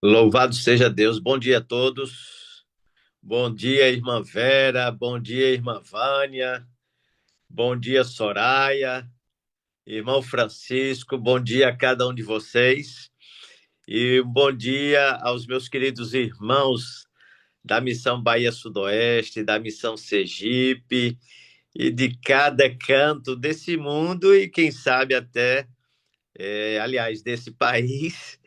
Louvado seja Deus. Bom dia a todos. Bom dia, irmã Vera. Bom dia, irmã Vânia. Bom dia, Soraya. Irmão Francisco. Bom dia a cada um de vocês. E bom dia aos meus queridos irmãos da Missão Bahia Sudoeste, da Missão Sergipe e de cada canto desse mundo e quem sabe até, aliás, desse país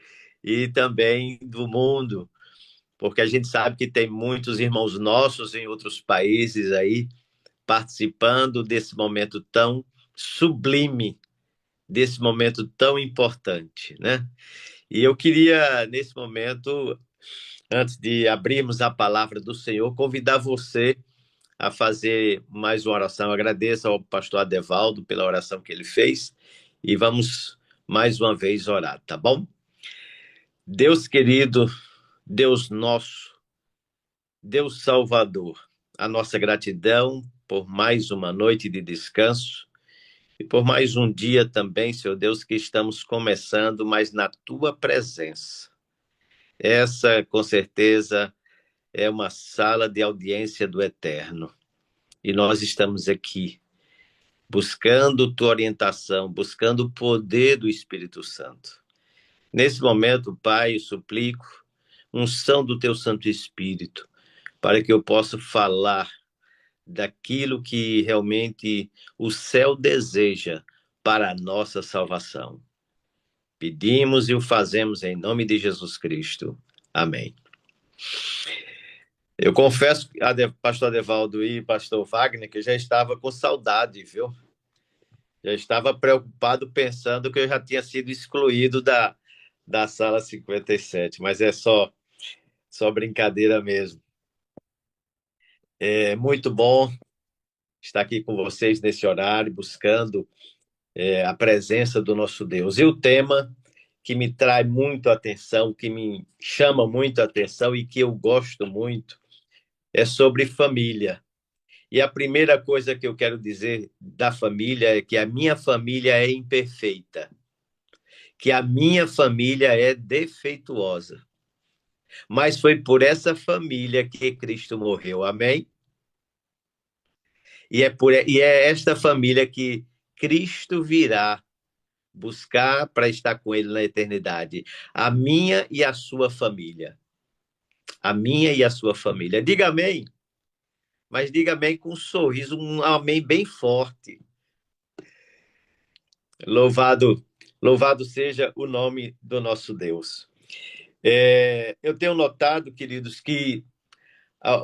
e também do mundo, porque a gente sabe que tem muitos irmãos nossos em outros países aí participando desse momento tão sublime, desse momento tão importante, né? E eu queria, nesse momento, antes de abrirmos a palavra do Senhor, convidar você a fazer mais uma oração. Eu agradeço ao pastor Adevaldo pela oração que ele fez e vamos mais uma vez orar, tá bom? Deus querido, Deus nosso, Deus Salvador, a nossa gratidão por mais uma noite de descanso e por mais um dia também, Senhor Deus, que estamos começando, mas na tua presença. Essa, com certeza, é uma sala de audiência do Eterno. E nós estamos aqui buscando tua orientação, buscando o poder do Espírito Santo. Nesse momento, Pai, eu suplico unção do teu Santo Espírito, para que eu possa falar daquilo que realmente o céu deseja para a nossa salvação. Pedimos e o fazemos em nome de Jesus Cristo. Amém. Eu confesso, pastor Adevaldo e pastor Wagner, que eu já estava com saudade, viu? Já estava preocupado pensando que eu já tinha sido excluído da sala 57, mas é só brincadeira mesmo. É muito bom estar aqui com vocês nesse horário, buscando a presença do nosso Deus. E o tema que me traz muito a atenção, que me chama muito a atenção e que eu gosto muito, é sobre família. E a primeira coisa que eu quero dizer da família é que a minha família é imperfeita, que a minha família é defeituosa. Mas foi por essa família que Cristo morreu, amém? E é esta família que Cristo virá buscar para estar com ele na eternidade. A minha e a sua família. A minha e a sua família. Diga amém, mas diga amém com um sorriso, um amém bem forte. Louvado, louvado seja o nome do nosso Deus. Eu tenho notado, queridos, que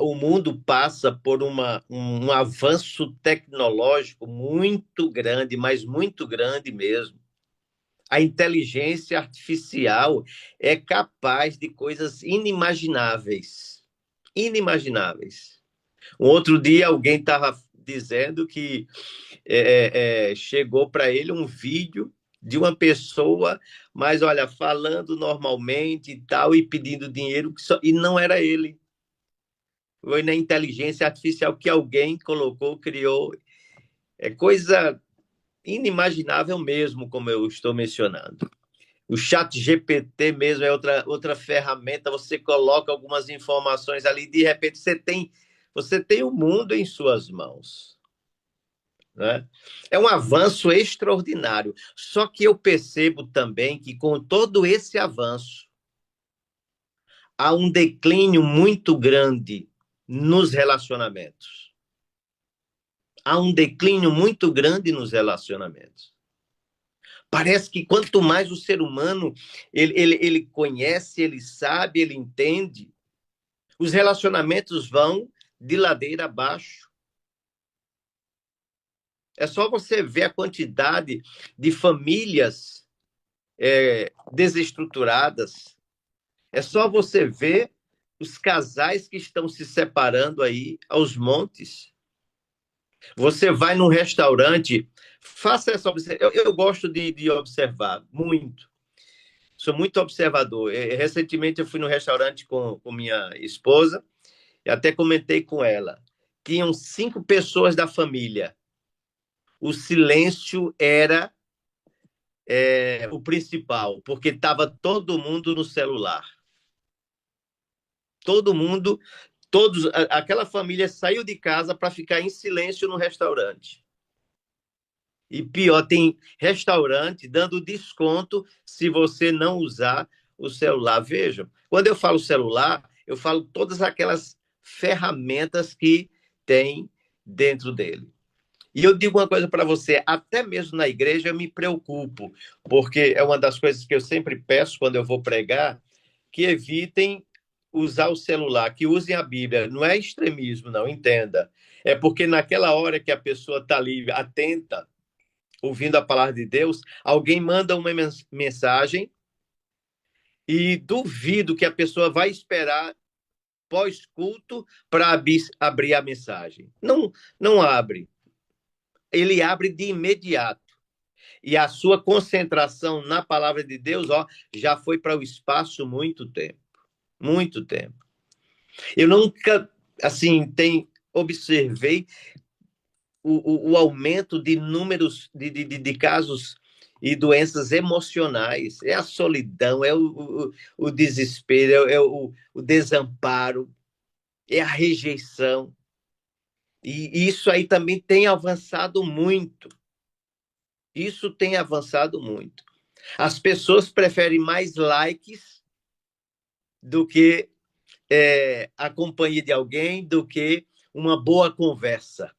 o mundo passa por um avanço tecnológico muito grande, mas muito grande mesmo. A inteligência artificial é capaz de coisas inimagináveis. Inimagináveis. Um outro dia alguém estava dizendo que chegou para ele um vídeo de uma pessoa, mas olha, falando normalmente e tal, e pedindo dinheiro, e não era ele. Foi na inteligência artificial que alguém colocou, criou. É coisa inimaginável mesmo, como eu estou mencionando. O chat GPT mesmo é outra ferramenta, você coloca algumas informações ali, de repente você tem o mundo em suas mãos. Né? É um avanço extraordinário. Só que eu percebo também que com todo esse avanço, há um declínio muito grande nos relacionamentos. Há um declínio muito grande nos relacionamentos. Parece que quanto mais o ser humano ele conhece, ele sabe, ele entende, os relacionamentos vão de ladeira abaixo. É só você ver a quantidade de famílias desestruturadas. É só você ver os casais que estão se separando aí aos montes. Você vai num restaurante, faça essa observação. Eu gosto de observar muito. Sou muito observador. Recentemente eu fui no restaurante com minha esposa e até comentei com ela. Tinham 5 pessoas da família. O silêncio era o principal, porque estava todo mundo no celular. Todo mundo, aquela família saiu de casa para ficar em silêncio no restaurante. E pior, tem restaurante dando desconto se você não usar o celular. Vejam, quando eu falo celular, eu falo todas aquelas ferramentas que tem dentro dele. E eu digo uma coisa para você, até mesmo na igreja eu me preocupo, porque é uma das coisas que eu sempre peço quando eu vou pregar, que evitem usar o celular, que usem a Bíblia. Não é extremismo, não, entenda. É porque naquela hora que a pessoa está ali atenta, ouvindo a palavra de Deus, alguém manda uma mensagem e duvido que a pessoa vai esperar pós-culto para abrir a mensagem. Não, não abre. Ele abre de imediato. E a sua concentração na palavra de Deus, ó, já foi para o espaço muito tempo. Muito tempo. Eu nunca, assim, observei o aumento de números de casos e doenças emocionais. É a solidão, é o desespero, é o desamparo, é a rejeição. E isso aí também tem avançado muito. Isso tem avançado muito. As pessoas preferem mais likes do que a companhia de alguém, do que uma boa conversa.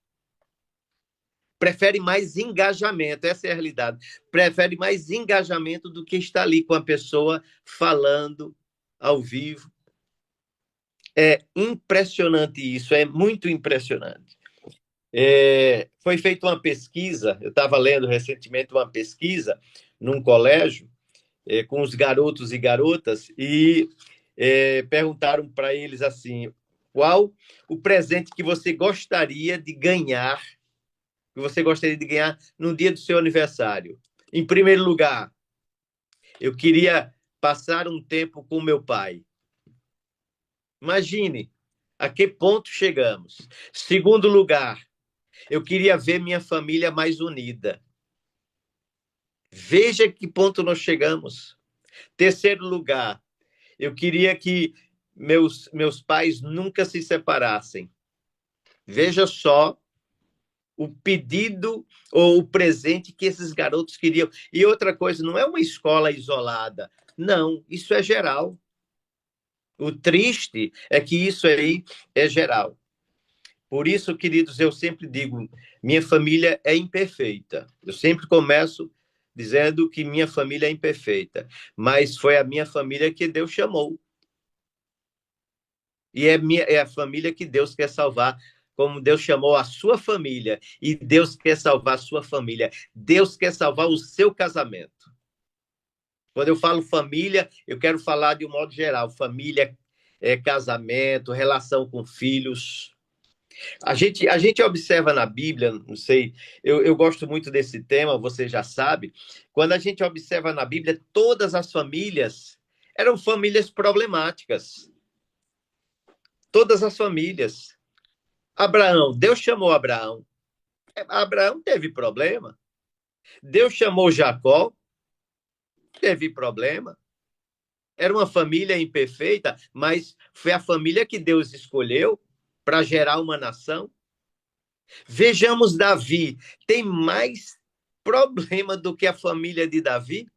Prefere mais engajamento, essa é a realidade. Prefere mais engajamento do que estar ali com a pessoa falando ao vivo. É impressionante isso, é muito impressionante. Foi feita uma pesquisa, eu estava lendo recentemente uma pesquisa num colégio com os garotos e garotas e perguntaram para eles assim, qual o presente que você gostaria de ganhar no dia do seu aniversário? Em primeiro lugar, eu queria passar um tempo com meu pai. Imagine a que ponto chegamos. Segundo lugar, eu queria ver minha família mais unida. Veja que ponto nós chegamos. Terceiro lugar, eu queria que meus pais nunca se separassem. Veja só o pedido ou o presente que esses garotos queriam. E outra coisa, não é uma escola isolada. Não, isso é geral. O triste é que isso aí é geral. Por isso, queridos, eu sempre digo, minha família é imperfeita. Eu sempre começo dizendo que minha família é imperfeita, mas foi a minha família que Deus chamou. E é a família que Deus quer salvar, como Deus chamou a sua família, e Deus quer salvar a sua família. Deus quer salvar o seu casamento. Quando eu falo família, eu quero falar de um modo geral. Família, casamento, relação com filhos. A gente observa na Bíblia, não sei, eu gosto muito desse tema, você já sabe. Quando a gente observa na Bíblia, todas as famílias eram famílias problemáticas. Todas as famílias. Abraão, Deus chamou Abraão. Abraão teve problema. Deus chamou Jacó, teve problema. Era uma família imperfeita, mas foi a família que Deus escolheu para gerar uma nação. Vejamos Davi, tem mais problema do que a família de Davi?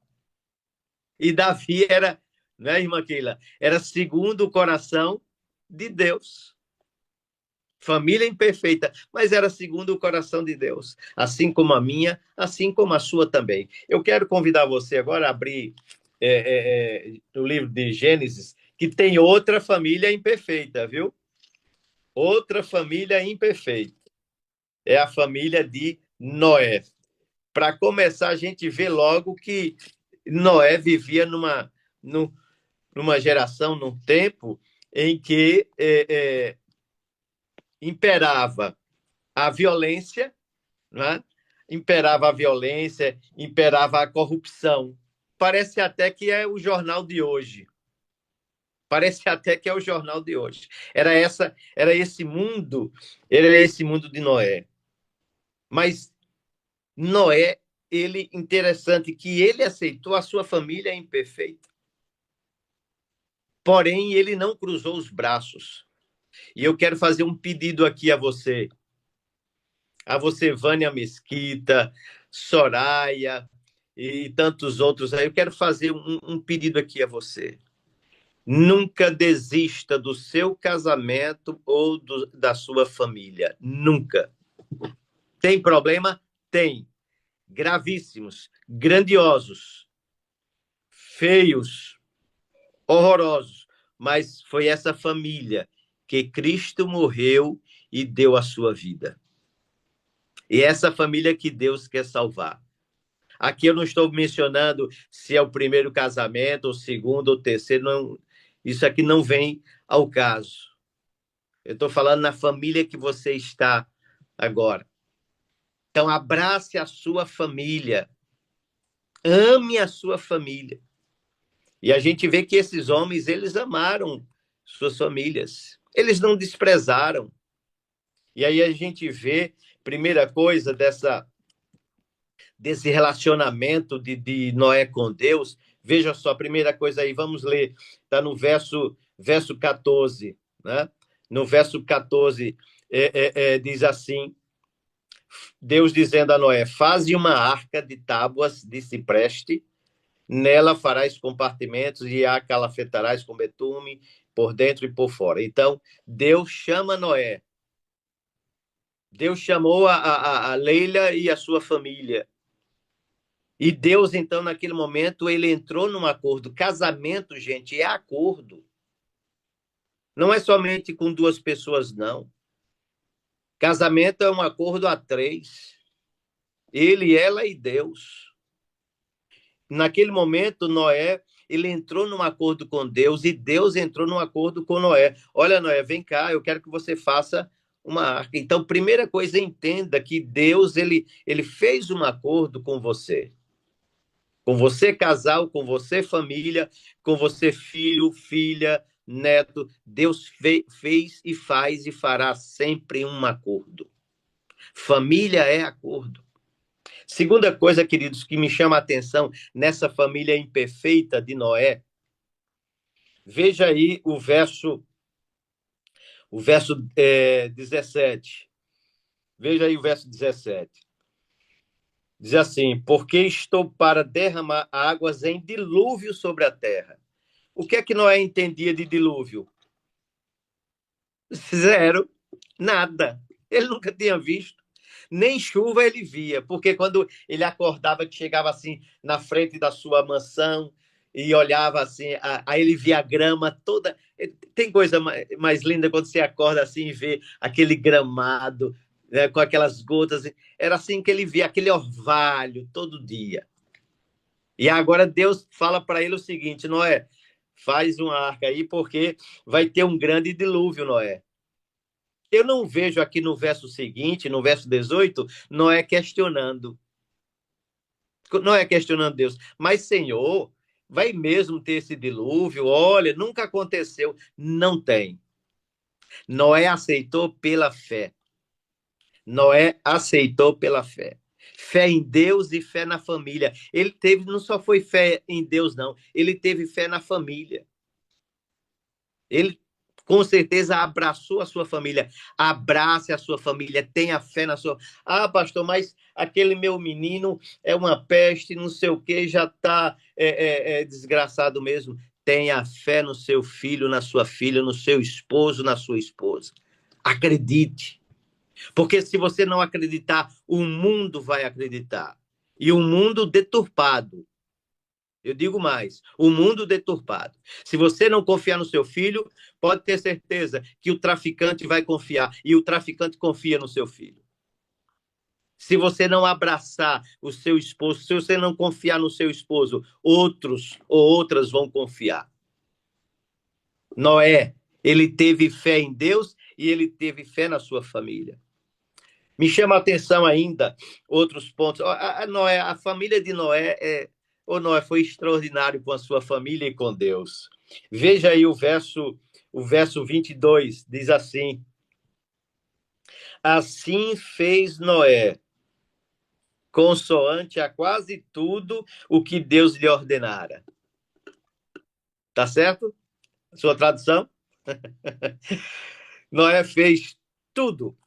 E Davi era, né, irmã Keila? Era segundo o coração de Deus. Família imperfeita, mas era segundo o coração de Deus. Assim como a minha, assim como a sua também. Eu quero convidar você agora a abrir o livro de Gênesis, que tem outra família imperfeita, viu? Outra família imperfeita. É a família de Noé. Para começar, a gente vê logo que Noé vivia numa geração, num tempo em que imperava a violência, né? Imperava a violência, imperava a corrupção. Parece até que é o jornal de hoje. Parece até que é o jornal de hoje. Era esse mundo de Noé. Mas Noé, interessante que ele aceitou a sua família imperfeita. Porém, ele não cruzou os braços. E eu quero fazer um pedido aqui a você, Vânia Mesquita, Soraya e tantos outros aí. Eu quero fazer um pedido aqui a você. Nunca desista do seu casamento ou da sua família. Nunca. Tem problema? Tem. Gravíssimos, grandiosos, feios, horrorosos. Mas foi essa família que Cristo morreu e deu a sua vida. E essa família que Deus quer salvar. Aqui eu não estou mencionando se é o primeiro casamento, o segundo ou terceiro. Não, isso aqui não vem ao caso. Eu estou falando na família que você está agora. Então, abrace a sua família. Ame a sua família. E a gente vê que esses homens, eles amaram suas famílias. Eles não desprezaram. E aí a gente vê, primeira coisa desse relacionamento de Noé com Deus. Veja só, primeira coisa aí, vamos ler. Está no verso 14, né? No verso 14, diz assim, Deus dizendo a Noé, faze uma arca de tábuas de cipreste, nela farás compartimentos e a calafetarás com betume por dentro e por fora. Então, Deus chama Noé. Deus chamou a Leila e a sua família. E Deus, então, naquele momento, ele entrou num acordo. Casamento, gente, é acordo. Não é somente com duas pessoas, não. Casamento é um acordo a três. Ele, ela e Deus. Naquele momento, Noé, ele entrou num acordo com Deus e Deus entrou num acordo com Noé. Olha, Noé, vem cá, eu quero que você faça uma arca. Então, primeira coisa, entenda que Deus, ele fez um acordo com você. Com você, casal, com você, família, com você, filho, filha, neto. Deus fez e faz e fará sempre um acordo. Família é acordo. Segunda coisa, queridos, que me chama a atenção nessa família imperfeita de Noé, veja aí o verso 17. Veja aí o verso 17. Diz assim, porque estou para derramar águas em dilúvio sobre a terra. O que é que Noé entendia de dilúvio? Zero, nada. Ele nunca tinha visto. Nem chuva ele via, porque quando ele acordava, que chegava assim na frente da sua mansão e olhava assim, aí ele via a grama toda. Tem coisa mais linda quando você acorda assim e vê aquele gramado, né, com aquelas gotas. Era assim que ele via, aquele orvalho todo dia. E agora Deus fala para ele o seguinte, Noé, faz uma arca aí, porque vai ter um grande dilúvio, Noé. Eu não vejo aqui no verso seguinte, no verso 18, Noé questionando. Noé questionando Deus. Mas, Senhor, vai mesmo ter esse dilúvio? Olha, nunca aconteceu. Não tem. Noé aceitou pela fé. Noé aceitou pela fé. Fé em Deus e fé na família. Ele teve, não só foi fé em Deus, não. Ele teve fé na família. Ele com certeza abraçou a sua família. Abrace a sua família, tenha fé na sua. Ah, pastor, mas aquele meu menino é uma peste, não sei o que, já está desgraçado mesmo. Tenha fé no seu filho, na sua filha, no seu esposo, na sua esposa. Acredite. Porque se você não acreditar, o mundo vai acreditar. E um mundo deturpado. Eu digo mais, o mundo deturpado. Se você não confiar no seu filho, pode ter certeza que o traficante vai confiar, e o traficante confia no seu filho. Se você não abraçar o seu esposo, se você não confiar no seu esposo, outros ou outras vão confiar. Noé, ele teve fé em Deus e ele teve fé na sua família. Me chama a atenção ainda outros pontos. A família de Noé o Noé foi extraordinário com a sua família e com Deus. Veja aí o verso 22, diz assim: assim fez Noé, consoante a quase tudo o que Deus lhe ordenara. Tá certo? Sua tradução? Noé fez tudo.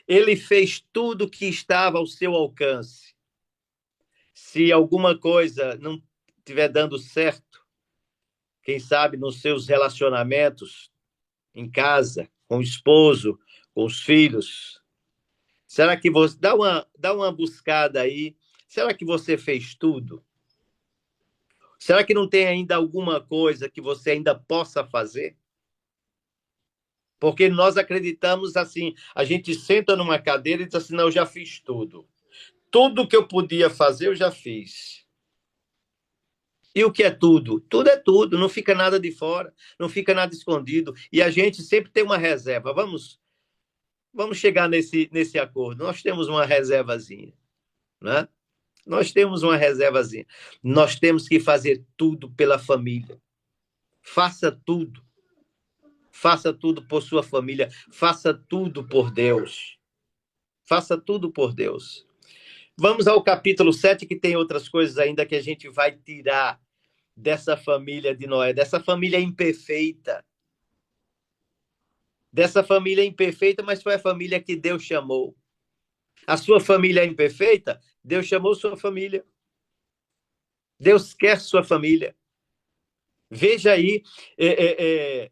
Ele fez tudo que estava ao seu alcance. Se alguma coisa não estiver dando certo, quem sabe nos seus relacionamentos, em casa, com o esposo, com os filhos, será que você dá uma buscada aí? Será que você fez tudo? Será que não tem ainda alguma coisa que você ainda possa fazer? Porque nós acreditamos assim, a gente senta numa cadeira e diz assim, não, eu já fiz tudo. Tudo que eu podia fazer, eu já fiz. E o que é tudo? Tudo é tudo, não fica nada de fora, não fica nada escondido. E a gente sempre tem uma reserva. Vamos chegar nesse acordo. Nós temos uma reservazinha, né? Nós temos uma reservazinha. Nós temos que fazer tudo pela família. Faça tudo. Faça tudo por sua família. Faça tudo por Deus. Faça tudo por Deus. Vamos ao capítulo 7, que tem outras coisas ainda que a gente vai tirar dessa família de Noé, dessa família imperfeita. Dessa família imperfeita, mas foi a família que Deus chamou. A sua família é imperfeita? Deus chamou sua família. Deus quer sua família. Veja aí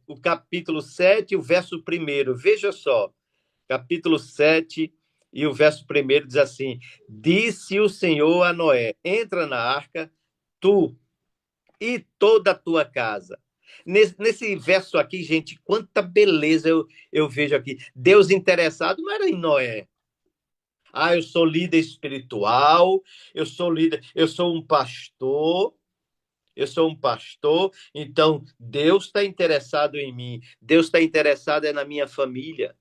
o capítulo 7, o verso 1. Veja só, capítulo 7 e o verso 1 diz assim: Disse o Senhor a Noé: entra na arca, tu e toda a tua casa. Nesse verso aqui, gente, quanta beleza eu vejo aqui. Deus interessado não era em Noé. Ah, eu sou líder espiritual, eu sou líder, eu sou um pastor. Eu sou um pastor, então Deus está interessado em mim. Deus está interessado na minha família.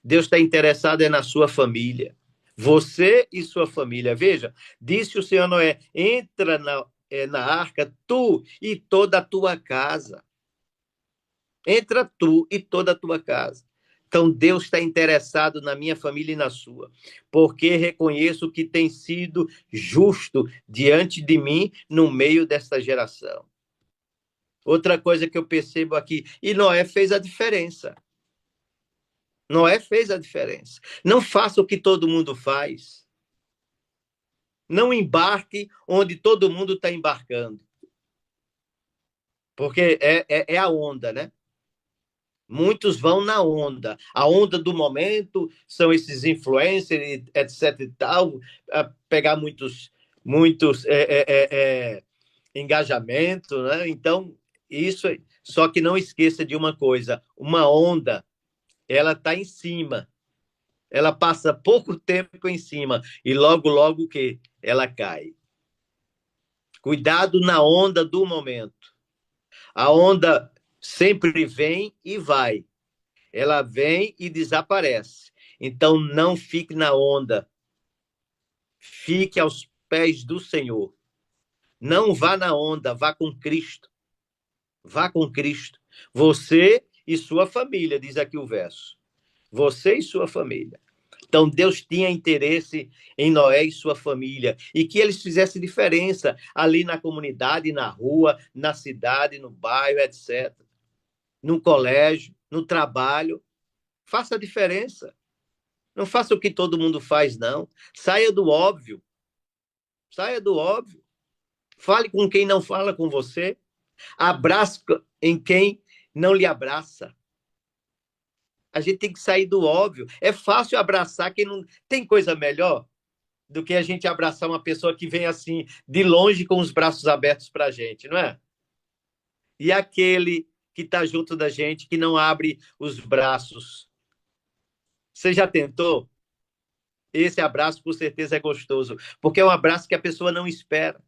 Deus está interessado na sua família. Você e sua família. Veja, disse o Senhor Noé: entra na arca, tu e toda a tua casa. Entra tu e toda a tua casa. Então, Deus está interessado na minha família e na sua, porque reconheço que tem sido justo diante de mim no meio desta geração. Outra coisa que eu percebo aqui, e Noé fez a diferença. Noé fez a diferença. Não faça o que todo mundo faz. Não embarque onde todo mundo está embarcando. Porque é a onda, né? Muitos vão na onda. A onda do momento são esses influencers, etc. e tal, pegar muitos engajamentos, né? Então, isso. Só que não esqueça de uma coisa: uma onda, ela está em cima. Ela passa pouco tempo em cima e logo o quê? Ela cai. Cuidado na onda do momento. A onda sempre vem e vai. Ela vem e desaparece. Então não fique na onda. Fique aos pés do Senhor. Não vá na onda, vá com Cristo. Vá com Cristo. Você e sua família, diz aqui o verso. Você e sua família. Então, Deus tinha interesse em Noé e sua família, e que eles fizessem diferença ali na comunidade, na rua, na cidade, no bairro, etc. No colégio, no trabalho. Faça a diferença. Não faça o que todo mundo faz, não. Saia do óbvio. Saia do óbvio. Fale com quem não fala com você. Abrace em quem não lhe abraça. A gente tem que sair do óbvio. É fácil abraçar quem não... Tem coisa melhor do que a gente abraçar uma pessoa que vem assim, de longe, com os braços abertos para a gente, não é? E aquele que está junto da gente, que não abre os braços. Você já tentou? Esse abraço, com certeza, é gostoso, porque é um abraço que a pessoa não espera.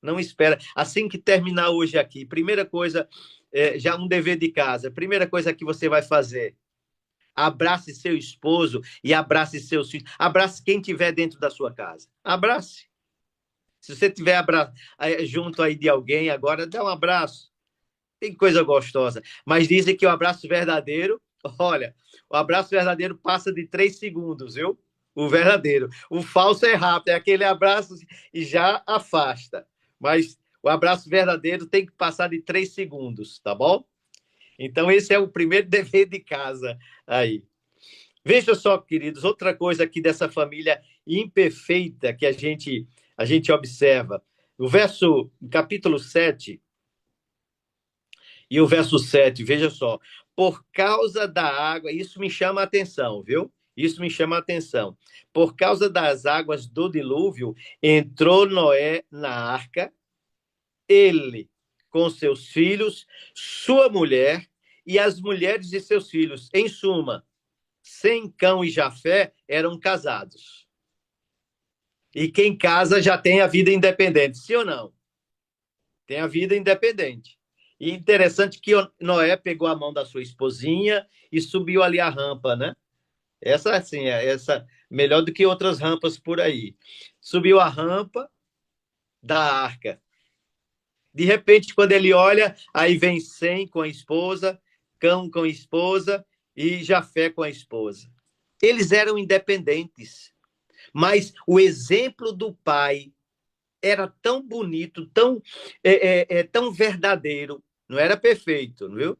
Não espera. Assim que terminar hoje aqui, primeira coisa, já um dever de casa, primeira coisa que você vai fazer: abrace seu esposo e abrace seus filhos. Abrace quem tiver dentro da sua casa. Abrace. Se você estiver junto aí de alguém agora, dá um abraço. Tem coisa gostosa. Mas dizem que o abraço verdadeiro, olha, o abraço verdadeiro passa de 3 segundos, viu? O verdadeiro. O falso é rápido, é aquele abraço e já afasta. Mas O abraço verdadeiro tem que passar de 3 segundos, tá bom? Então, esse é o primeiro dever de casa aí. Veja só, queridos, outra coisa aqui dessa família imperfeita que a gente observa. O capítulo 7 e o verso 7, veja só. Por causa da água, isso me chama a atenção, viu? Isso me chama a atenção. Por causa das águas do dilúvio, entrou Noé na arca, ele com seus filhos, sua mulher e as mulheres de seus filhos. Em suma, Sem, Cão e Jafé eram casados. E quem casa já tem a vida independente, sim ou não? Tem a vida independente. E interessante que Noé pegou a mão da sua esposinha e subiu ali a rampa, né? Essa, assim, essa melhor do que outras rampas por aí. Subiu a rampa da arca. De repente, quando ele olha, aí vem Sem com a esposa, Cão com a esposa e Jafé com a esposa. Eles eram independentes, mas o exemplo do pai era tão bonito, tão verdadeiro, não era perfeito, viu?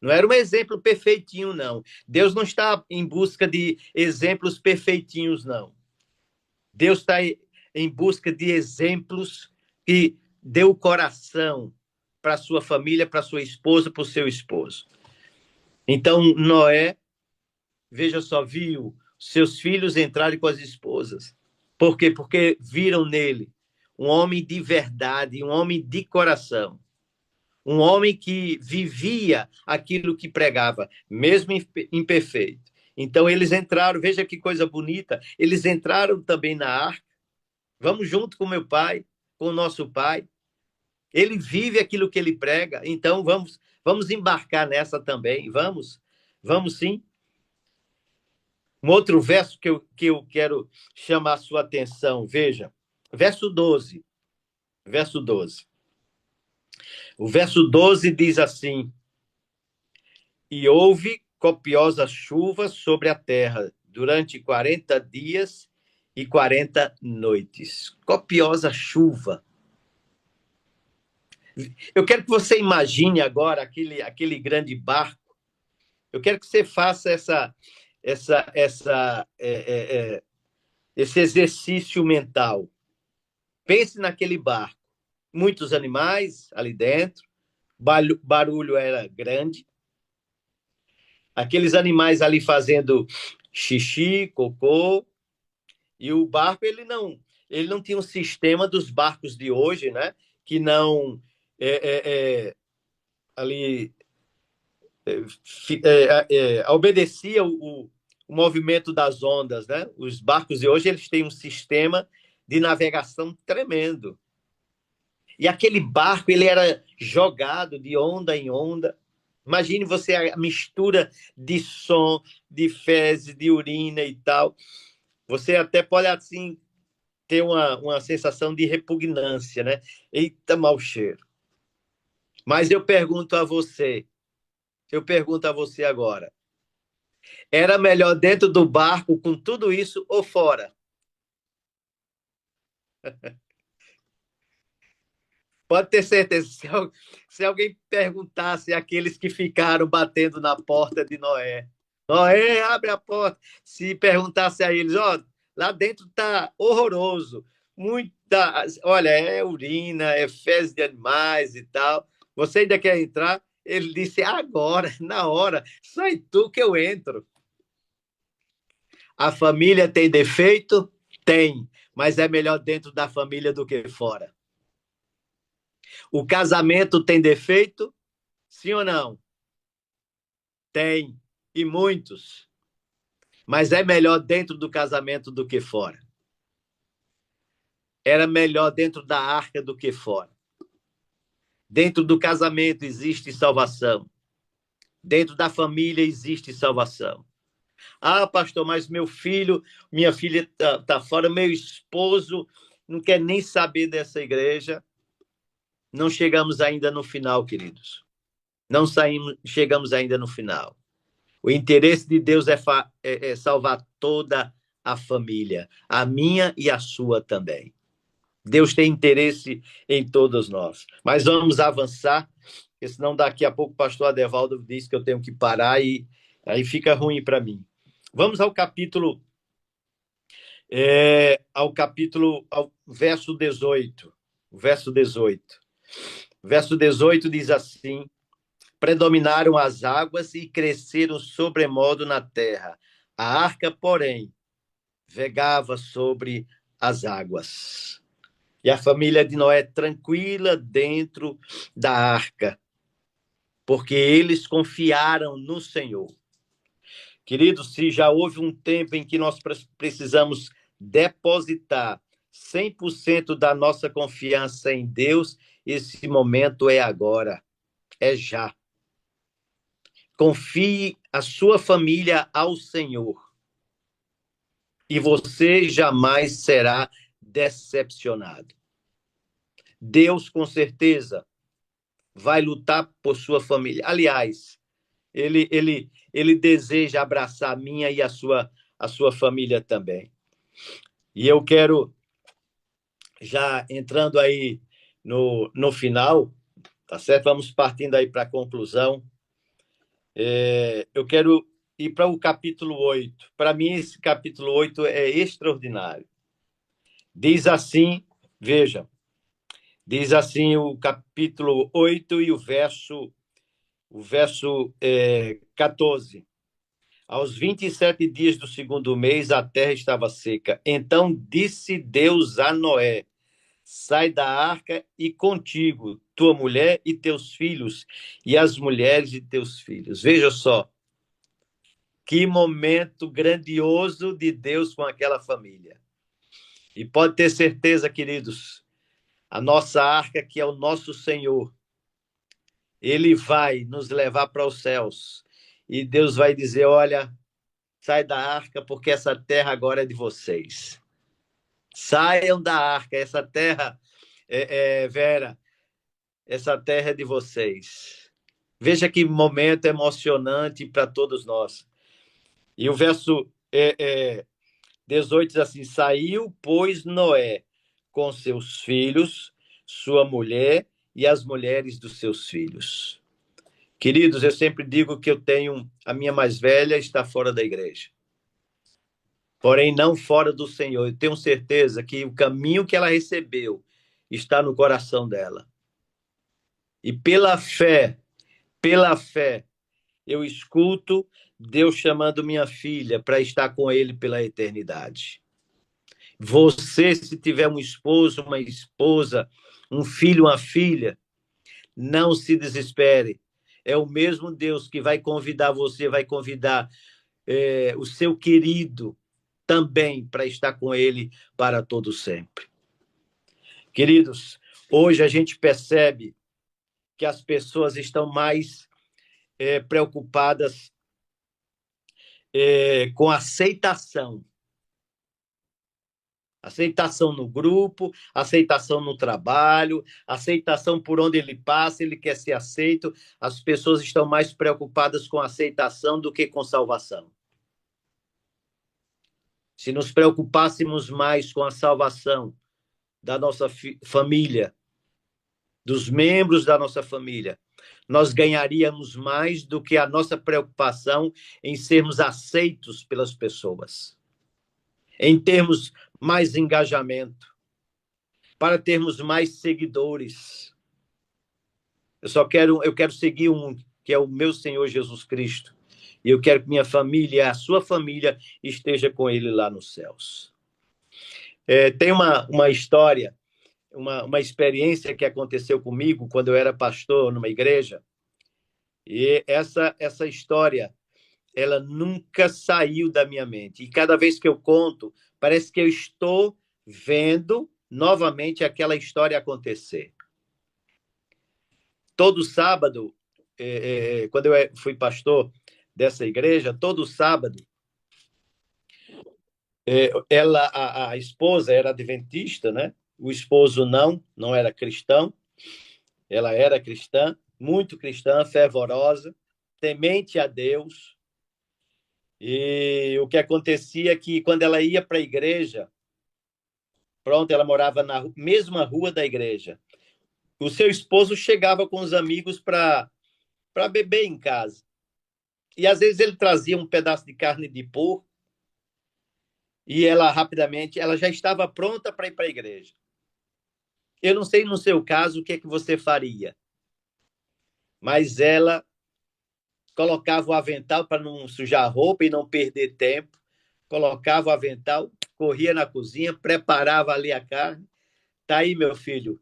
Não era um exemplo perfeitinho, não. Deus não está em busca de exemplos perfeitinhos, não. Deus está em busca de exemplos que dê o coração para sua família, para sua esposa, para o seu esposo. Então, Noé, veja só, viu seus filhos entrarem com as esposas. Por quê? Porque viram nele um homem de verdade, um homem de coração. Um homem que vivia aquilo que pregava, mesmo imperfeito. Então, eles entraram, veja que coisa bonita, eles entraram também na arca. Vamos junto com meu pai, com o nosso pai. Ele vive aquilo que ele prega, então vamos embarcar nessa também. Vamos sim. Um outro verso que eu quero chamar a sua atenção, veja, verso 12. Verso 12. O verso 12 diz assim: E houve copiosa chuva sobre a terra durante 40 dias e 40 noites. Copiosa chuva. Eu quero que você imagine agora aquele grande barco. Eu quero que você faça esse exercício mental. Pense naquele barco. Muitos animais ali dentro, barulho era grande. Aqueles animais ali fazendo xixi, cocô, e o barco ele não tinha um sistema dos barcos de hoje, né? Que não ali obedecia o movimento das ondas, né? Os barcos de hoje eles têm um sistema de navegação tremendo. E aquele barco ele era jogado de onda em onda. Imagine você a mistura de som, de fezes, de urina e tal. Você até pode assim ter uma sensação de repugnância, né? Eita, mau cheiro. Mas eu pergunto a você agora, era melhor dentro do barco com tudo isso ou fora? Pode ter certeza, se alguém perguntasse àqueles que ficaram batendo na porta de Noé, Noé, abre a porta. Se perguntasse a eles, ó, lá dentro tá horroroso, olha, é urina, é fezes de animais e tal. Você ainda quer entrar? Ele disse, agora, na hora, sai tu que eu entro. A família tem defeito? Tem, mas é melhor dentro da família do que fora. O casamento tem defeito? Sim ou não? Tem, e muitos. Mas é melhor dentro do casamento do que fora. Era melhor dentro da arca do que fora. Dentro do casamento existe salvação. Dentro da família existe salvação. Ah, pastor, mas minha filha tá fora, meu esposo não quer nem saber dessa igreja. Não chegamos ainda no final, queridos. Não chegamos ainda no final. O interesse de Deus é salvar toda a família, a minha e a sua também. Deus tem interesse em todos nós. Mas vamos avançar, porque senão daqui a pouco o pastor Adevaldo diz que eu tenho que parar e aí fica ruim para mim. Vamos ao ao verso 18. Verso 18. Verso 18 diz assim: predominaram as águas e cresceram sobremodo na terra. A arca, porém, vegava sobre as águas. E a família de Noé tranquila dentro da arca, porque eles confiaram no Senhor. Queridos, se já houve um tempo em que nós precisamos depositar 100% da nossa confiança em Deus, esse momento é agora, é já. Confie a sua família ao Senhor e você jamais será decepcionado. Deus, com certeza, vai lutar por sua família. Aliás, ele deseja abraçar a minha e a sua família também. E eu quero, já entrando aí no final, tá certo? Vamos partindo aí para a conclusão. Eu quero ir para o capítulo 8. Para mim, esse capítulo 8 é extraordinário. Diz assim, veja, diz assim o capítulo 8 e o verso 14. Aos 27 dias do segundo mês, a terra estava seca. Então disse Deus a Noé: sai da arca e contigo, tua mulher e teus filhos, e as mulheres de teus filhos. Veja só, que momento grandioso de Deus com aquela família. E pode ter certeza, queridos, a nossa arca, que é o nosso Senhor, ele vai nos levar para os céus. E Deus vai dizer: olha, sai da arca, porque essa terra agora é de vocês. Saiam da arca, essa terra, Vera, essa terra é de vocês. Veja que momento emocionante para todos nós. E o verso 18 diz assim: saiu, pois, Noé com seus filhos, sua mulher e as mulheres dos seus filhos. Queridos, eu sempre digo que eu tenho, a minha mais velha está fora da igreja, porém não fora do Senhor. Eu tenho certeza que o caminho que ela recebeu está no coração dela. E pela fé, eu escuto Deus chamando minha filha para estar com ele pela eternidade. Você, se tiver um esposo, uma esposa, um filho, uma filha, não se desespere. É o mesmo Deus que vai convidar você, vai convidar o seu querido também para estar com ele para todo sempre. Queridos, hoje a gente percebe que as pessoas estão mais preocupadas com aceitação. Aceitação no grupo, aceitação no trabalho, aceitação por onde ele passa, ele quer ser aceito. As pessoas estão mais preocupadas com aceitação do que com salvação. Se nos preocupássemos mais com a salvação da nossa família, dos membros da nossa família, nós ganharíamos mais do que a nossa preocupação em sermos aceitos pelas pessoas, em termos mais engajamento, para termos mais seguidores. Eu quero seguir um, que é o meu Senhor Jesus Cristo, e eu quero que minha família, a sua família, esteja com ele lá nos céus. Tem uma história, uma experiência que aconteceu comigo quando eu era pastor numa igreja, e essa história, ela nunca saiu da minha mente. E cada vez que eu conto, parece que eu estou vendo novamente aquela história acontecer. Todo sábado, quando eu fui pastor dessa igreja, todo sábado, a esposa era adventista, né? O esposo não era cristão. Ela era cristã, muito cristã, fervorosa, temente a Deus. E o que acontecia é que quando ela ia para a igreja, Pronto, ela morava na mesma rua da igreja. O seu esposo chegava com os amigos para beber em casa. E às vezes ele trazia um pedaço de carne de porco e ela rapidamente, ela já estava pronta para ir para a igreja. Eu não sei no seu caso o que é que você faria, mas ela colocava o avental para não sujar a roupa e não perder tempo, colocava o avental, corria na cozinha, preparava ali a carne. Tá aí, meu filho,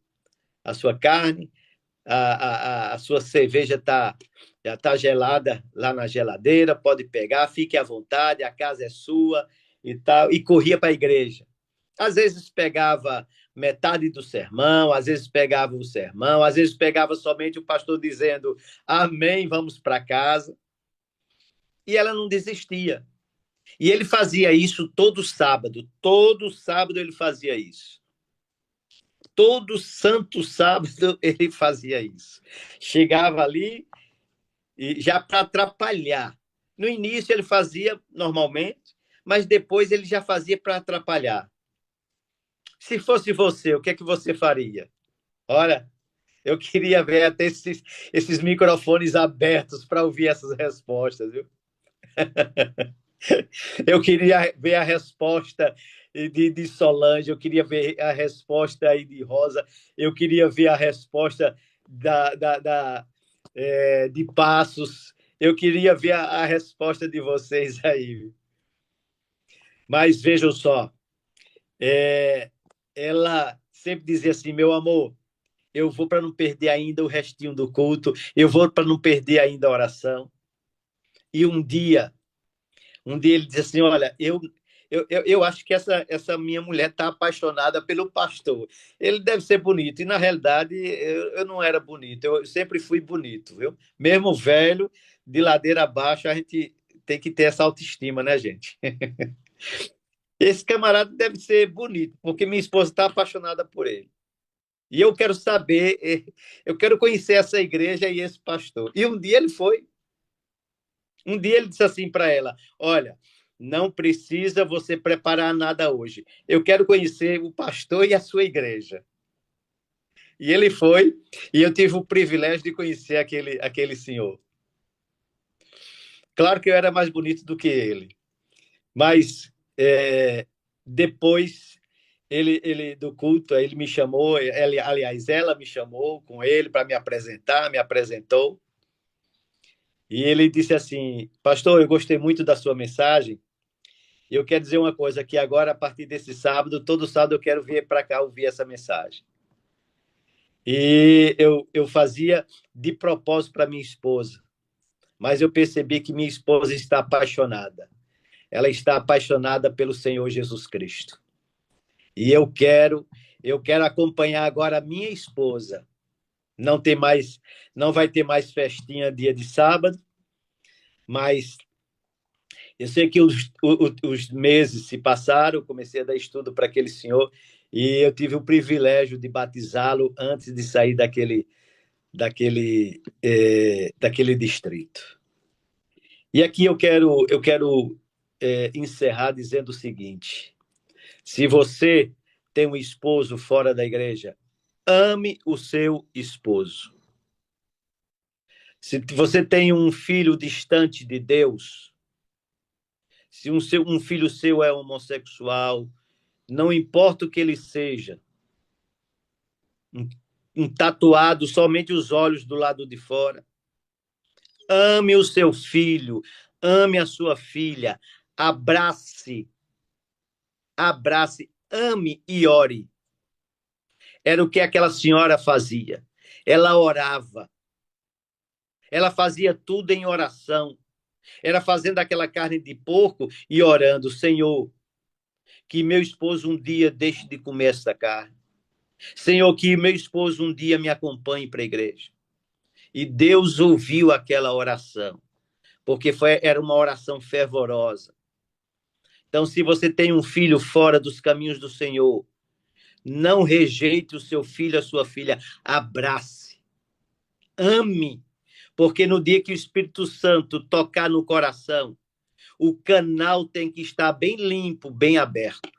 a sua carne, a sua cerveja já está gelada lá na geladeira, pode pegar, fique à vontade, a casa é sua e tal, e corria para a igreja. Às vezes pegava metade do sermão, às vezes pegava o sermão, às vezes pegava somente o pastor dizendo amém, vamos para casa. E ela não desistia. E ele fazia isso todo sábado ele fazia isso. Todo santo sábado ele fazia isso. Chegava ali e já para atrapalhar. No início ele fazia normalmente, mas depois ele já fazia para atrapalhar. Se fosse você, o que é que você faria? Olha, eu queria ver até esses microfones abertos para ouvir essas respostas, viu? Eu queria ver a resposta de Solange, eu queria ver a resposta aí de Rosa, eu queria ver a resposta de Passos, eu queria ver a resposta de vocês aí. Mas vejam só, ela sempre dizia assim, meu amor, eu vou para não perder ainda o restinho do culto, eu vou para não perder ainda a oração. E um dia ele disse assim, olha, eu acho que essa minha mulher está apaixonada pelo pastor. Ele deve ser bonito. E, na realidade, eu não era bonito. Eu sempre fui bonito, viu? Mesmo velho, de ladeira abaixo, a gente tem que ter essa autoestima, né, gente? Esse camarada deve ser bonito, porque minha esposa está apaixonada por ele. E eu quero saber, eu quero conhecer essa igreja e esse pastor. E um dia ele foi. Um dia ele disse assim para ela: olha, não precisa você preparar nada hoje. Eu quero conhecer o pastor e a sua igreja. E ele foi, e eu tive o privilégio de conhecer aquele senhor. Claro que eu era mais bonito do que ele, mas depois ele do culto, ele me chamou, aliás, ela me chamou com ele para me apresentar, me apresentou. E ele disse assim: pastor, eu gostei muito da sua mensagem. Eu quero dizer uma coisa, que agora, a partir desse sábado, todo sábado eu quero vir para cá ouvir essa mensagem. E eu fazia de propósito para minha esposa, mas eu percebi que minha esposa está apaixonada. Ela está apaixonada pelo Senhor Jesus Cristo. E eu quero acompanhar agora a minha esposa. Não vai ter mais festinha dia de sábado, mas eu sei que os meses se passaram, comecei a dar estudo para aquele senhor e eu tive o privilégio de batizá-lo antes de sair daquele distrito. E aqui eu quero encerrar dizendo o seguinte: se você tem um esposo fora da igreja, ame o seu esposo. Se você tem um filho distante de Deus, se um filho seu é homossexual, não importa o que ele seja, um tatuado, somente os olhos do lado de fora. Ame o seu filho, ame a sua filha, abrace, ame e ore. Era o que aquela senhora fazia. Ela orava, ela fazia tudo em oração. Era fazendo aquela carne de porco e orando: Senhor, que meu esposo um dia deixe de comer essa carne. Senhor, que meu esposo um dia me acompanhe para a igreja. E Deus ouviu aquela oração, porque era uma oração fervorosa. Então, se você tem um filho fora dos caminhos do Senhor, não rejeite o seu filho, a sua filha, abrace, ame, porque no dia que o Espírito Santo tocar no coração, o canal tem que estar bem limpo, bem aberto.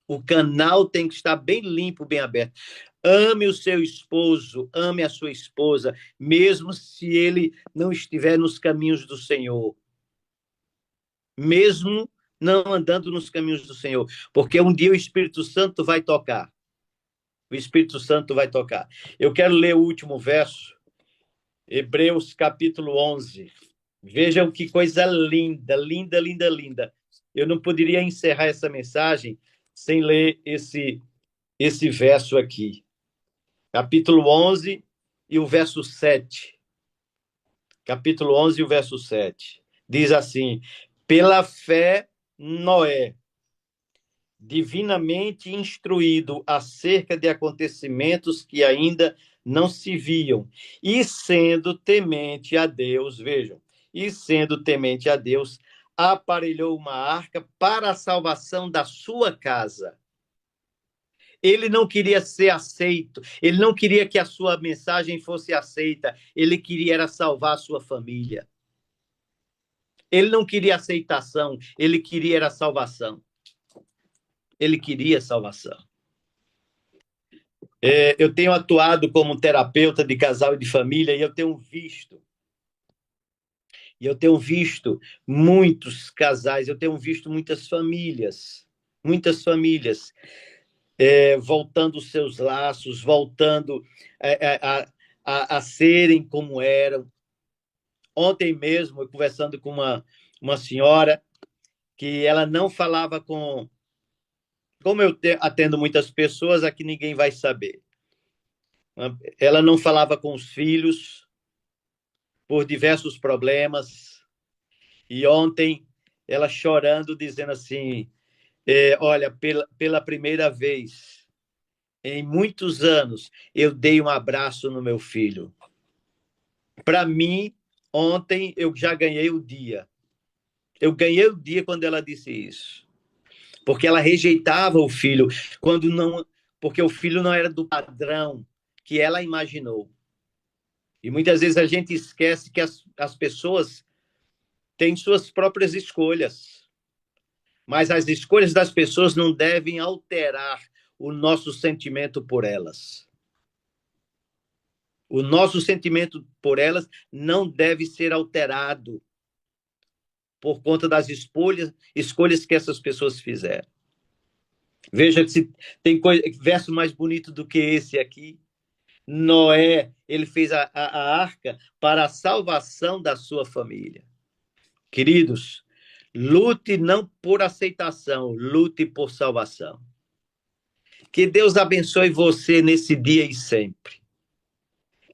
O canal tem que estar bem limpo, bem aberto. Ame o seu esposo, ame a sua esposa, mesmo se ele não estiver nos caminhos do Senhor. Mesmo não andando nos caminhos do Senhor. Porque um dia o Espírito Santo vai tocar. O Espírito Santo vai tocar. Eu quero ler o último verso, Hebreus capítulo 11. Vejam que coisa linda, linda, linda, linda. Eu não poderia encerrar essa mensagem sem ler esse verso aqui. Capítulo 11 e o verso 7. Capítulo 11 e o verso 7. Diz assim: pela fé, Noé, divinamente instruído acerca de acontecimentos que ainda não se viam, e sendo temente a Deus, vejam, e sendo temente a Deus, aparelhou uma arca para a salvação da sua casa. Ele não queria ser aceito, ele não queria que a sua mensagem fosse aceita, ele queria era salvar a sua família. Ele não queria aceitação, ele queria era salvação. Ele queria salvação. Eu tenho atuado como terapeuta de casal e de família e eu tenho visto muitos casais, eu tenho visto muitas famílias voltando os seus laços, voltando a serem como eram. Ontem mesmo, eu conversando com uma senhora que ela não falava com... Como eu atendo muitas pessoas, aqui ninguém vai saber. Ela não falava com os filhos por diversos problemas. E ontem, ela chorando, dizendo assim, olha, pela primeira vez em muitos anos, eu dei um abraço no meu filho. Para mim, ontem, eu já ganhei o dia. Eu ganhei o dia quando ela disse isso. Porque ela rejeitava o filho, porque o filho não era do padrão que ela imaginou. E muitas vezes a gente esquece que as pessoas têm suas próprias escolhas. Mas as escolhas das pessoas não devem alterar o nosso sentimento por elas. O nosso sentimento por elas não deve ser alterado por conta das escolhas que essas pessoas fizeram. Veja se tem verso mais bonito do que esse aqui. Noé, ele fez a arca para a salvação da sua família. Queridos, lute não por aceitação, lute por salvação. Que Deus abençoe você nesse dia e sempre.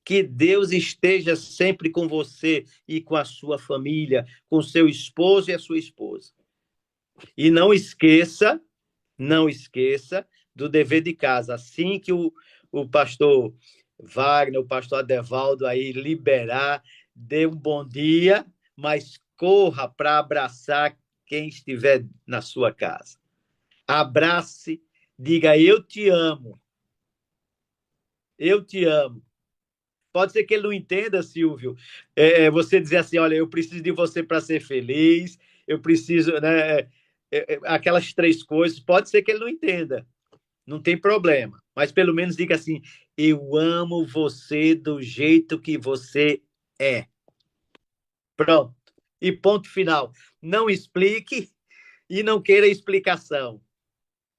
Que Deus esteja sempre com você e com a sua família, com seu esposo e a sua esposa. E não esqueça do dever de casa. Assim que o pastor Wagner, o pastor Adevaldo aí liberar, dê um bom dia, mas corra para abraçar quem estiver na sua casa. Abrace, diga, eu te amo. Eu te amo. Pode ser que ele não entenda, Silvio. Você dizer assim, olha, eu preciso de você para ser feliz, eu preciso, né? Aquelas 3 coisas, pode ser que ele não entenda. Não tem problema. Mas pelo menos diga assim, eu amo você do jeito que você é. Pronto. E ponto final. Não explique e não queira explicação.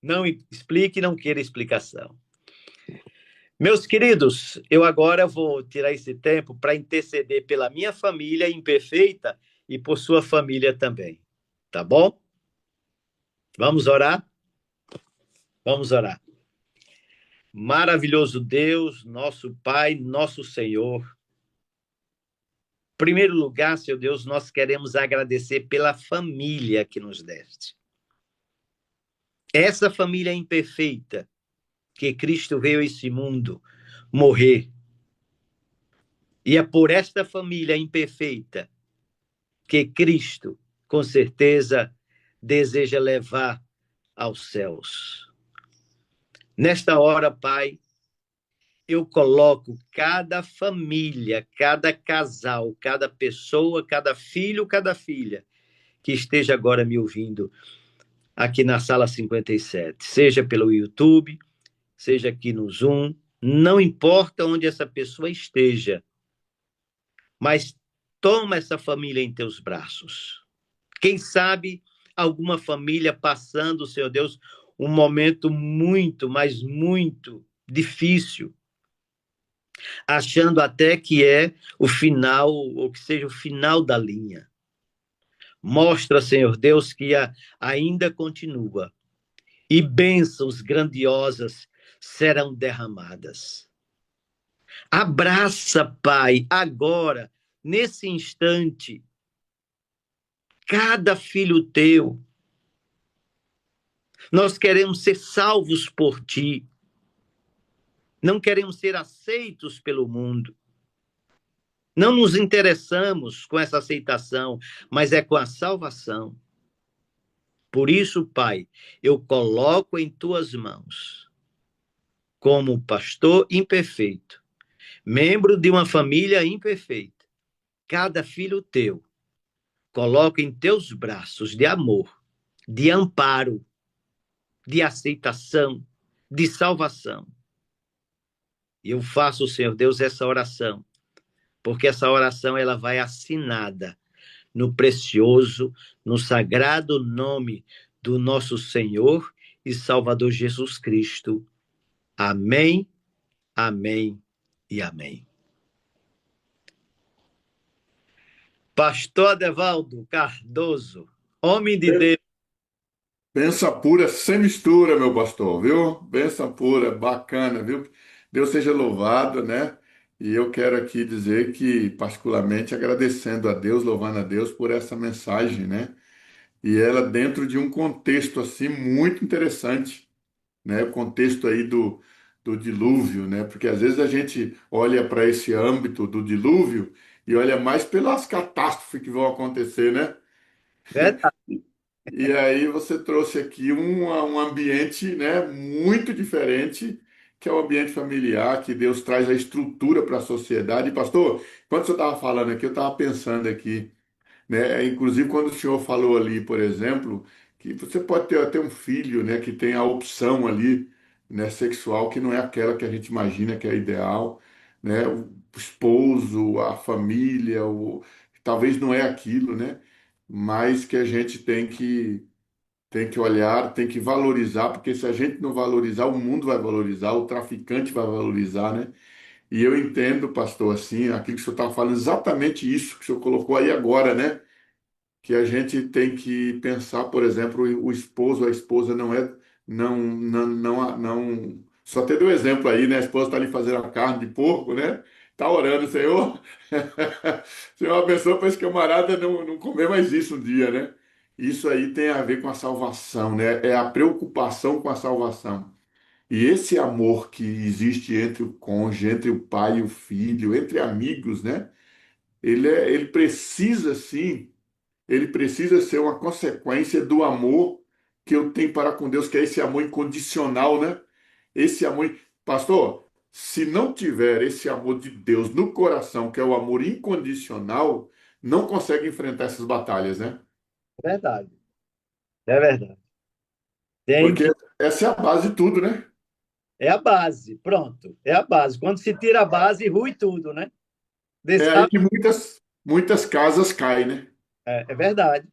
Não explique e não queira explicação. Meus queridos, eu agora vou tirar esse tempo para interceder pela minha família imperfeita e por sua família também. Tá bom? Vamos orar? Vamos orar. Maravilhoso Deus, nosso Pai, nosso Senhor. Em primeiro lugar, Senhor Deus, nós queremos agradecer pela família que nos deste. Essa família imperfeita que Cristo veio a esse mundo morrer. E é por esta família imperfeita que Cristo, com certeza, deseja levar aos céus. Nesta hora, Pai, eu coloco cada família, cada casal, cada pessoa, cada filho, cada filha que esteja agora me ouvindo aqui na sala 57, seja pelo YouTube, seja aqui no Zoom, não importa onde essa pessoa esteja, mas toma essa família em teus braços. Quem sabe alguma família passando, Senhor Deus, um momento muito, mas muito difícil, achando até que é o final, ou que seja o final da linha. Mostra, Senhor Deus, que ainda continua e bênçãos grandiosas serão derramadas. Abraça, Pai, agora, nesse instante, cada filho teu. Nós queremos ser salvos por ti. Não queremos ser aceitos pelo mundo. Não nos interessamos com essa aceitação, mas é com a salvação. Por isso, Pai, eu coloco em tuas mãos, como pastor imperfeito, membro de uma família imperfeita, cada filho teu, coloco em teus braços de amor, de amparo, de aceitação, de salvação. E eu faço, Senhor Deus, essa oração, porque essa oração ela vai assinada no precioso, no sagrado nome do nosso Senhor e Salvador Jesus Cristo. Amém, amém e amém. Pastor Adevaldo Cardoso, homem de Deus. Benção pura, sem mistura, meu pastor, viu? Benção pura, bacana, viu? Deus seja louvado, né? E eu quero aqui dizer que, particularmente, agradecendo a Deus, louvando a Deus por essa mensagem, né? E ela dentro de um contexto, assim, muito interessante, né? O contexto aí do dilúvio, né? Porque às vezes a gente olha para esse âmbito do dilúvio e olha mais pelas catástrofes que vão acontecer, né? Verdade. E aí você trouxe aqui um ambiente, né, muito diferente, que é o ambiente familiar, que Deus traz a estrutura para a sociedade. E, pastor, quando você estava falando aqui, eu estava pensando aqui, né, inclusive quando o senhor falou ali, por exemplo, que você pode ter até um filho, né, que tem a opção ali, né, sexual, que não é aquela que a gente imagina que é ideal, né, o esposo, a família, talvez não é aquilo, né? Mas que a gente tem que olhar, tem que valorizar, porque se a gente não valorizar, o mundo vai valorizar, o traficante vai valorizar, né? E eu entendo, pastor, assim, aquilo que o senhor estava falando, exatamente isso que o senhor colocou aí agora, né? Que a gente tem que pensar, por exemplo, o esposo, a esposa não, só ter um exemplo aí, né? A esposa está ali fazendo a carne de porco, né? Tá orando, Senhor. Senhor, abençoa para esse camarada não comer mais isso um dia, né? Isso aí tem a ver com a salvação, né? É a preocupação com a salvação. E esse amor que existe entre o cônjuge, entre o pai e o filho, entre amigos, né? Ele precisa, sim, ele precisa ser uma consequência do amor que eu tenho para com Deus, que é esse amor incondicional, né? Esse amor. Pastor, se não tiver esse amor de Deus no coração, que é o amor incondicional, não consegue enfrentar essas batalhas, né? Verdade. É verdade. Tem Porque que. essa é a base de tudo, né? É a base, pronto. É a base. Quando se tira a base, rui tudo, né? É aí que muitas casas caem, né? É verdade.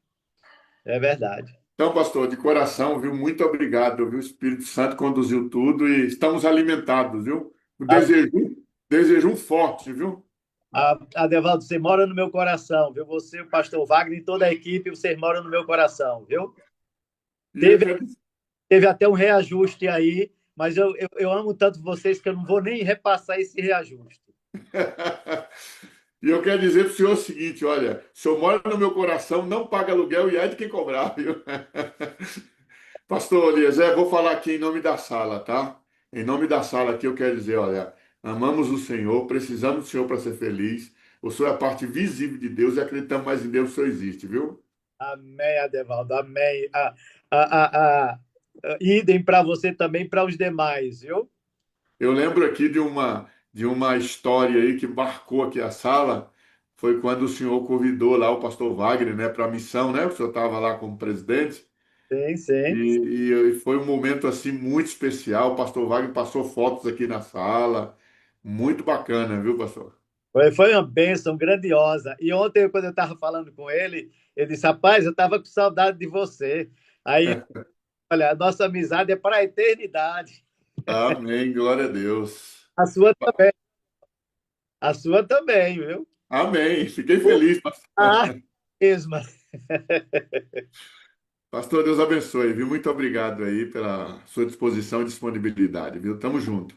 É verdade. Então, pastor, de coração, viu? Muito obrigado, viu? O Espírito Santo conduziu tudo e estamos alimentados, viu? O desejo forte, viu? Adevaldo, você mora no meu coração, viu? Você, o pastor Wagner e toda a equipe, vocês moram no meu coração, viu? E eu Teve, quero teve até um reajuste aí, mas eu amo tanto vocês que eu não vou nem repassar esse reajuste. E eu quero dizer para o senhor o seguinte: olha, o senhor mora no meu coração, não paga aluguel e é de quem cobrar, viu? Pastor Eliezer, vou falar aqui em nome da sala, tá? Em nome da sala aqui eu quero dizer: olha, amamos o Senhor, precisamos do Senhor para ser feliz. O Senhor é a parte visível de Deus e acreditamos mais em Deus, o Senhor existe, viu? Amém, Adevaldo, amém. Idem para você também, para os demais, viu? Eu lembro aqui de uma história aí que marcou aqui a sala. Foi quando o senhor convidou lá o pastor Wagner, né, para a missão, né? O senhor estava lá como presidente. Sim, sim. E foi um momento assim muito especial. O pastor Wagner passou fotos aqui na sala. Muito bacana, viu, pastor? Foi uma bênção grandiosa. E ontem, quando eu estava falando com ele, ele disse: Rapaz, eu estava com saudade de você. Aí, olha, a nossa amizade é para a eternidade. Amém, glória a Deus. A sua também. A sua também, viu? Amém. Fiquei feliz, pastor. A mesma. Pastor, Deus abençoe, viu? Muito obrigado aí pela sua disposição e disponibilidade, viu? Tamo junto.